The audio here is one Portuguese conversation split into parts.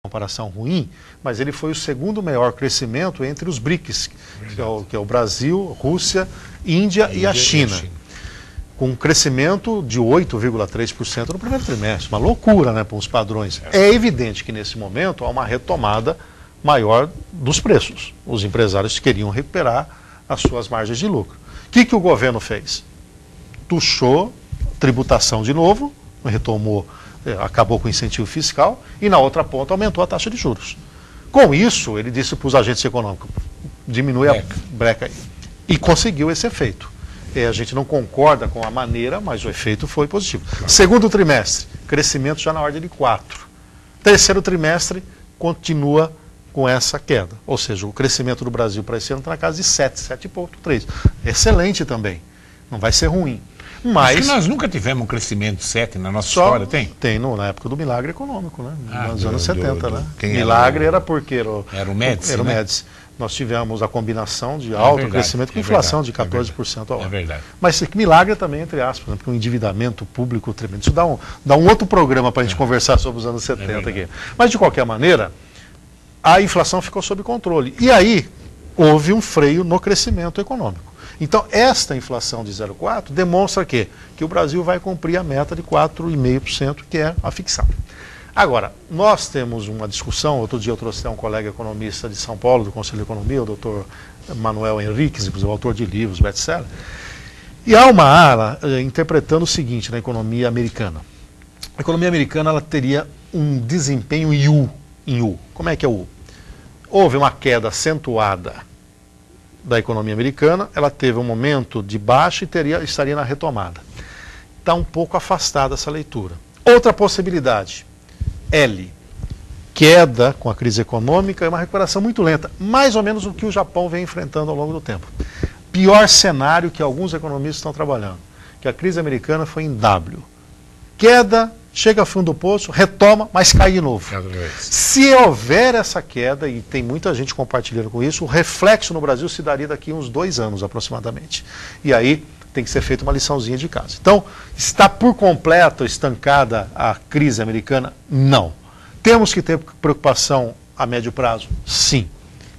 comparação ruim, mas ele foi o segundo maior crescimento entre os BRICS, que é o Brasil, Rússia, Índia e a China. Com um crescimento de 8,3% no primeiro trimestre. Uma loucura, né, para os padrões. É evidente que nesse momento há uma retomada maior dos preços. Os empresários queriam recuperar as suas margens de lucro. O que o governo fez? Tuchou tributação de novo, retomou, acabou com o incentivo fiscal e na outra ponta aumentou a taxa de juros. Com isso, ele disse para os agentes econômicos, diminui a breca aí. E conseguiu esse efeito. A gente não concorda com a maneira, mas o efeito foi positivo. Segundo trimestre, crescimento já na ordem de 4%. Terceiro trimestre, continua com essa queda. Ou seja, o crescimento do Brasil para esse ano está na casa de 7,3%. Excelente também. Não vai ser ruim. Mas que nós nunca tivemos um crescimento 7 na nossa história, tem? Tem, na época do milagre econômico, né? Nos anos 70, né? Quem milagre era porque era o Médici, era o Médici. Nós tivemos a combinação de alto crescimento com inflação de 14% ao ano. É verdade. Mas milagre também, entre aspas, né? Porque um endividamento público tremendo. Isso dá um outro programa para a gente conversar sobre os anos 70 aqui. Mas, de qualquer maneira, a inflação ficou sob controle. E aí, houve um freio no crescimento econômico. Então, esta inflação de 0,4 demonstra que o Brasil vai cumprir a meta de 4,5%, que é a fixada. Agora, nós temos uma discussão, outro dia eu trouxe um colega economista de São Paulo, do Conselho de Economia, o doutor Manuel Henriques, inclusive autor de livros, best-seller, e há uma ala interpretando o seguinte na economia americana. A economia americana ela teria um desempenho em U. Como é que é o U? Houve uma queda acentuada da economia americana, ela teve um momento de baixa e estaria na retomada. Está um pouco afastada essa leitura. Outra possibilidade, L, queda com a crise econômica e uma recuperação muito lenta, mais ou menos o que o Japão vem enfrentando ao longo do tempo. Pior cenário que alguns economistas estão trabalhando, que a crise americana foi em W. Queda, chega ao fundo do poço, retoma, mas cai de novo. Se houver essa queda, e tem muita gente compartilhando com isso, o reflexo no Brasil se daria daqui a uns 2 anos aproximadamente. E aí tem que ser feita uma liçãozinha de casa. Então, está por completo estancada a crise americana? Não. Temos que ter preocupação a médio prazo? Sim.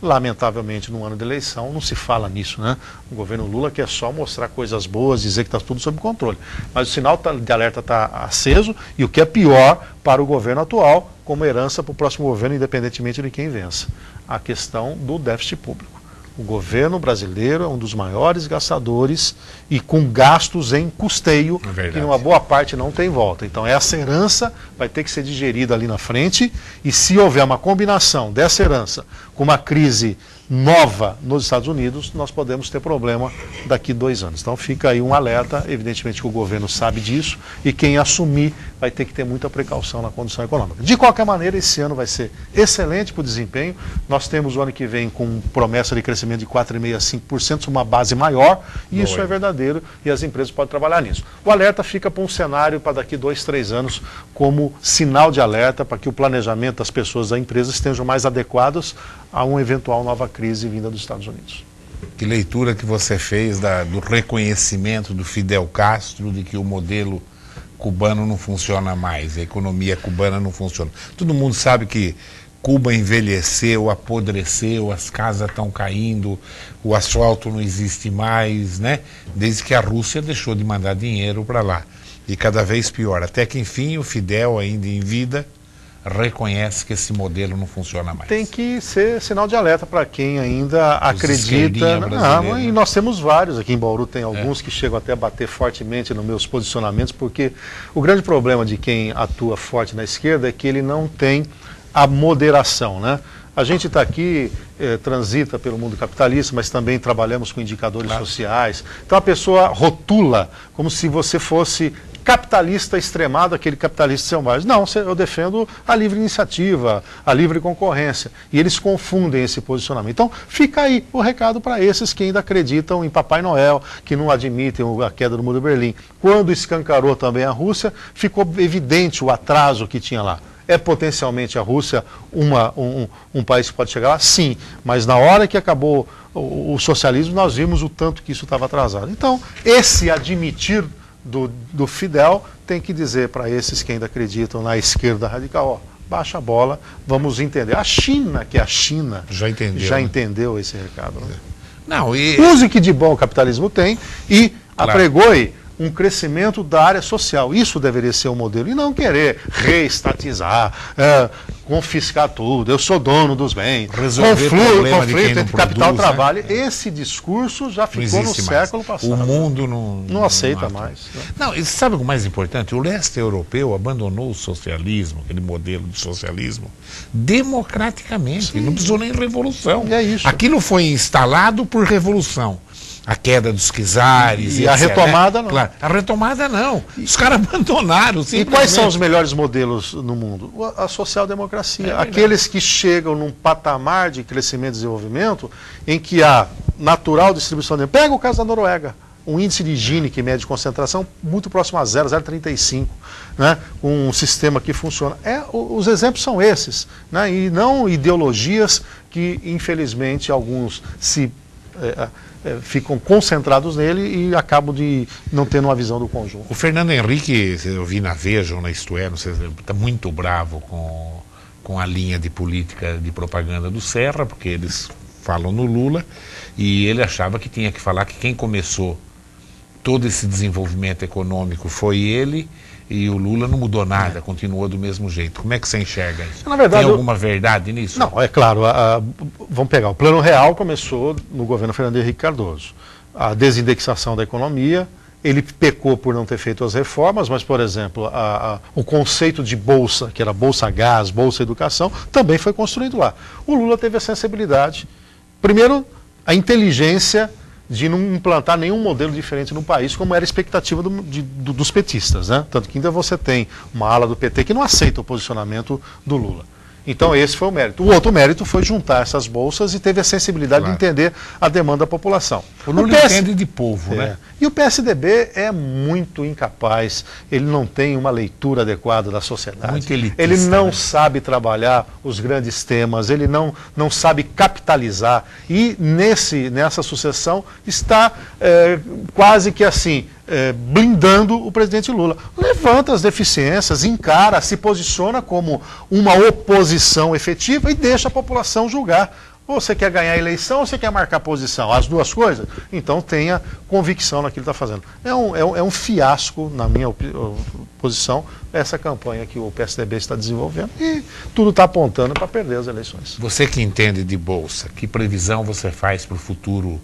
Lamentavelmente, no ano de eleição, não se fala nisso, né? O governo Lula quer só mostrar coisas boas, dizer que está tudo sob controle. Mas o sinal de alerta está aceso e o que é pior para o governo atual, como herança para o próximo governo, independentemente de quem vença. A questão do déficit público. O governo brasileiro é um dos maiores gastadores e com gastos em custeio, que numa boa parte não tem volta. Então essa herança vai ter que ser digerida ali na frente e se houver uma combinação dessa herança com uma crise nova nos Estados Unidos, nós podemos ter problema daqui a 2 anos. Então fica aí um alerta, evidentemente que o governo sabe disso e quem assumir vai ter que ter muita precaução na condição econômica. De qualquer maneira, esse ano vai ser excelente para o desempenho. Nós temos o ano que vem com promessa de crescimento de 4,5% a 5%, uma base maior, e isso é verdadeiro e as empresas podem trabalhar nisso. O alerta fica para um cenário para daqui 2, 3 anos como sinal de alerta para que o planejamento das pessoas da empresa estejam mais adequados a uma eventual nova crise vinda dos Estados Unidos. Que leitura que você fez do reconhecimento do Fidel Castro de que o modelo cubano não funciona mais, a economia cubana não funciona. Todo mundo sabe que Cuba envelheceu, apodreceu, as casas estão caindo, o asfalto não existe mais, né? Desde que a Rússia deixou de mandar dinheiro para lá. E cada vez pior. Até que, enfim, o Fidel, ainda em vida, reconhece que esse modelo não funciona mais. Tem que ser sinal de alerta para quem ainda acredita. E nós temos vários aqui em Bauru, tem alguns que chegam até a bater fortemente nos meus posicionamentos, porque o grande problema de quem atua forte na esquerda é que ele não tem a moderação, né? A gente está aqui, transita pelo mundo capitalista, mas também trabalhamos com indicadores sociais. Então a pessoa rotula como se você fosse capitalista extremado, aquele capitalista selvagem. Não, eu defendo a livre iniciativa, a livre concorrência. E eles confundem esse posicionamento. Então, fica aí o recado para esses que ainda acreditam em Papai Noel, que não admitem a queda do Muro de Berlim. Quando escancarou também a Rússia, ficou evidente o atraso que tinha lá. É potencialmente a Rússia um país que pode chegar lá? Sim, mas na hora que acabou o socialismo, nós vimos o tanto que isso estava atrasado. Então, esse admitir do Fidel tem que dizer para esses que ainda acreditam na esquerda radical, ó, baixa a bola, vamos entender. A China, que é a China, já entendeu esse recado. Né? Não, Use que de bom o capitalismo tem e claro, apregoe um crescimento da área social. Isso deveria ser o modelo. E não querer reestatizar, confiscar tudo, eu sou dono dos bens, conflito entre capital e trabalho. Né? Esse discurso já ficou no século passado. O mundo não aceita mais. Né? Não, e sabe o mais importante? O leste europeu abandonou o socialismo, aquele modelo de socialismo, democraticamente. Sim. Não precisou nem revolução. E é isso. Aquilo foi instalado por revolução. A queda dos czares. E a retomada, né? Não. Claro, a retomada não. Os caras abandonaram. E quais são os melhores modelos no mundo? A social-democracia. Aqueles que chegam num patamar de crescimento e desenvolvimento em que há natural distribuição de... Pega o caso da Noruega. Um índice de Gini, que mede concentração, muito próximo a 0,035, né? Um sistema que funciona. Os exemplos são esses, né? E não ideologias que, infelizmente, alguns ficam concentrados nele e acabam de não tendo uma visão do conjunto. O Fernando Henrique, eu vi na Veja ou na Isto É, está muito bravo com a linha de política de propaganda do Serra, porque eles falam no Lula, e ele achava que tinha que falar que quem começou todo esse desenvolvimento econômico foi ele, e o Lula não mudou nada, continuou do mesmo jeito. Como é que você enxerga isso? Na verdade, tem alguma verdade nisso? Não, é claro. Vamos pegar. O Plano Real começou no governo Fernando Henrique Cardoso. A desindexação da economia, ele pecou por não ter feito as reformas, mas, por exemplo, o conceito de bolsa, que era Bolsa Gás, Bolsa Educação, também foi construído lá. O Lula teve a sensibilidade, primeiro, a inteligência de não implantar nenhum modelo diferente no país, como era a expectativa dos petistas, né? Tanto que ainda você tem uma ala do PT que não aceita o posicionamento do Lula. Então esse foi o mérito. O outro mérito foi juntar essas bolsas e teve a sensibilidade de entender a demanda da população. O Lula entende de povo, né? E o PSDB é muito incapaz, ele não tem uma leitura adequada da sociedade. Muito elitista, ele não né? sabe trabalhar os grandes temas, ele não sabe capitalizar. E nessa sucessão está quase que assim, blindando o presidente Lula. Levanta as deficiências, encara, se posiciona como uma oposição efetiva e deixa a população julgar. Ou você quer ganhar a eleição ou você quer marcar posição? As duas coisas? Então tenha convicção naquilo que está fazendo. É um fiasco, na minha posição, essa campanha que o PSDB está desenvolvendo e tudo está apontando para perder as eleições. Você que entende de bolsa, que previsão você faz para o futuro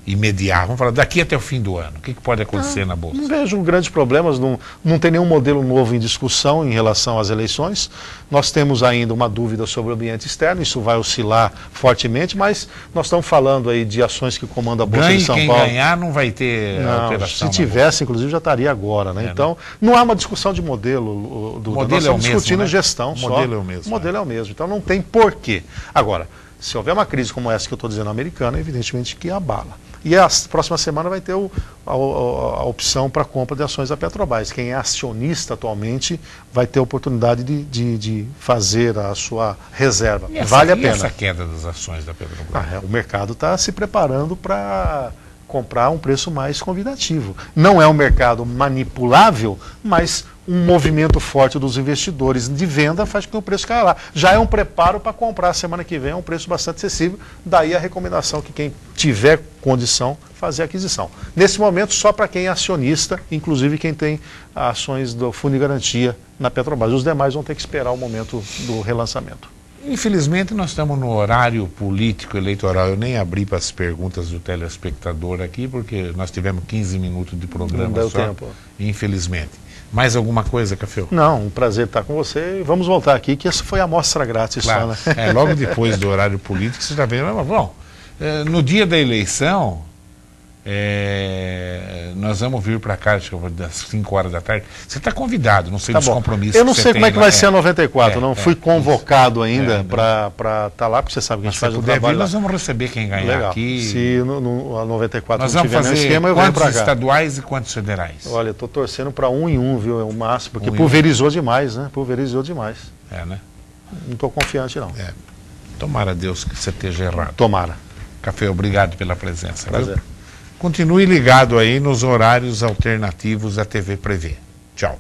imediato? Vamos falar daqui até o fim do ano. O que pode acontecer na Bolsa? Não vejo grandes problemas, não tem nenhum modelo novo em discussão em relação às eleições. Nós temos ainda uma dúvida sobre o ambiente externo, isso vai oscilar fortemente, mas nós estamos falando aí de ações que comandam a Bolsa de São Paulo. Quem ganhar não vai ter alteração. Se tivesse, inclusive, já estaria agora, né? Então, não há uma discussão de modelo. Nós estamos discutindo gestão só. O modelo é o mesmo. O modelo é o mesmo, então não tem porquê. Agora, se houver uma crise como essa que eu estou dizendo americana, evidentemente que abala. E a próxima semana vai ter a opção para compra de ações da Petrobras. Quem é acionista atualmente vai ter a oportunidade de fazer a sua reserva. Vale a pena. E essa queda das ações da Petrobras? O mercado está se preparando para comprar a um preço mais convidativo. Não é um mercado manipulável, mas um movimento forte dos investidores de venda faz com que o preço caia lá. Já é um preparo para comprar a semana que vem a um preço bastante acessível, daí a recomendação que quem tiver condição fazer a aquisição. Nesse momento, só para quem é acionista, inclusive quem tem ações do Fundo de Garantia na Petrobras. Os demais vão ter que esperar o momento do relançamento. Infelizmente, nós estamos no horário político eleitoral. Eu nem abri para as perguntas do telespectador aqui, porque nós tivemos 15 minutos de programa. Não deu só, tempo. Infelizmente. Mais alguma coisa, Café? Não, um prazer estar com você. Vamos voltar aqui, que essa foi a amostra grátis. Claro. Só, né? Logo depois do horário político, você já vendo. Bom, no dia da eleição, nós vamos vir para cá, acho que das 5 horas da tarde. Você está convidado, não sei dos compromissos. Eu não sei como é que vai ser a 94, não fui convocado ainda para estar lá, porque você sabe que a gente faz um trabalho. Nós vamos receber quem ganhar legal. Aqui. Se a 94 nós não vamos tiver fazer esquema, eu venho para cá. Quantos estaduais e quantos federais? Olha, eu estou torcendo para 1 em 1, viu? É o máximo, porque pulverizou demais, né? Pulverizou demais. Né? Não estou confiante, não. Tomara Deus que você esteja errado. Tomara. Café, obrigado pela presença. Prazer. Continue ligado aí nos horários alternativos da TV Prevê. Tchau.